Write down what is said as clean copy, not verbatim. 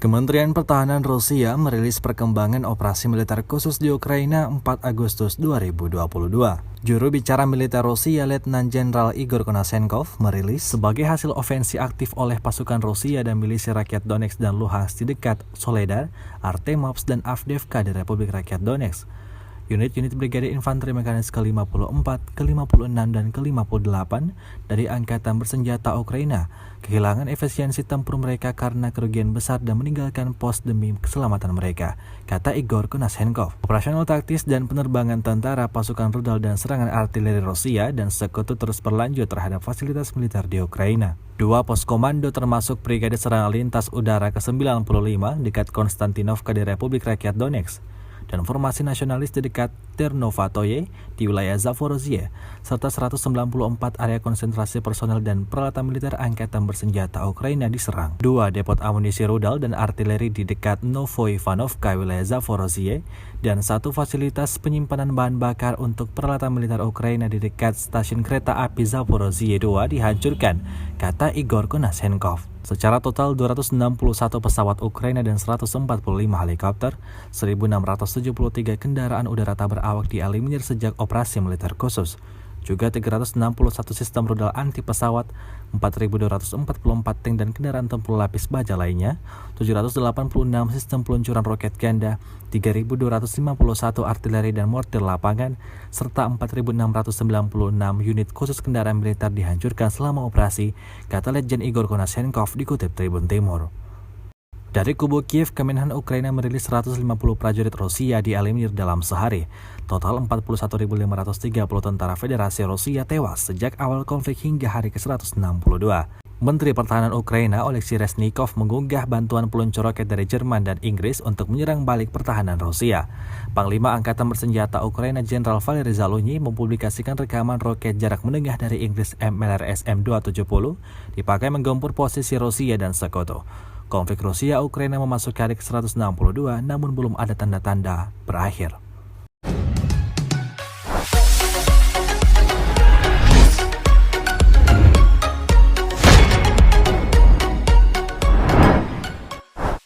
Kementerian Pertahanan Rusia merilis perkembangan operasi militer khusus di Ukraina 4 Agustus 2022. Juru bicara militer Rusia Letnan Jenderal Igor Konashenkov merilis sebagai hasil ofensi aktif oleh pasukan Rusia dan milisi rakyat Donetsk dan Luhansk di dekat Soledar, Artemovsk, dan Avdiivka di Republik Rakyat Donetsk. Unit-unit Brigade Infanteri Mekanis ke-54, ke-56, dan ke-58 dari Angkatan Bersenjata Ukraina kehilangan efisiensi tempur mereka karena kerugian besar dan meninggalkan pos demi keselamatan mereka, kata Igor Konashenkov. Operasional taktis dan penerbangan tentara, pasukan rudal, dan serangan artileri Rusia dan sekutu terus berlanjut terhadap fasilitas militer di Ukraina. Dua pos komando termasuk Brigade Serangan Lintas Udara ke-95 dekat Konstantinovka di Republik Rakyat Donetsk, dan formasi nasionalis di dekat Ternovatoye di wilayah Zaporozhye, serta 194 area konsentrasi personel dan peralatan militer Angkatan Bersenjata Ukraina diserang. Dua depot amunisi rudal dan artileri di dekat Novoivanovka wilayah Zaporozhye, dan satu fasilitas penyimpanan bahan bakar untuk peralatan militer Ukraina di dekat stasiun kereta api Zaporozhye 2 dihancurkan, kata Igor Konashenkov. Secara total 261 pesawat Ukraina dan 145 helikopter, 1.673 kendaraan udara tak berawak dieliminir sejak operasi militer khusus. Juga 361 sistem rudal anti pesawat, 4.244 tank dan kendaraan tempur lapis baja lainnya, 786 sistem peluncuran roket ganda, 3.251 artileri dan mortir lapangan, serta 4.696 unit khusus kendaraan militer dihancurkan selama operasi, kata Letjen Igor Konashenkov dikutip Tribun Timur. Dari kubu Kiev, Kemenhan Ukraina merilis 150 prajurit Rusia dieliminir dalam sehari. Total 41.530 tentara Federasi Rusia tewas sejak awal konflik hingga hari ke-162. Menteri Pertahanan Ukraina Oleksiy Reznikov mengunggah bantuan peluncur roket dari Jerman dan Inggris untuk menyerang balik pertahanan Rusia. Panglima Angkatan Bersenjata Ukraina Jenderal Valery Zaluzhnyi mempublikasikan rekaman roket jarak menengah dari Inggris MLRS M270 dipakai menggempur posisi Rusia dan sekutu. Konflik Rusia-Ukraina memasuki hari ke-162 namun belum ada tanda-tanda berakhir.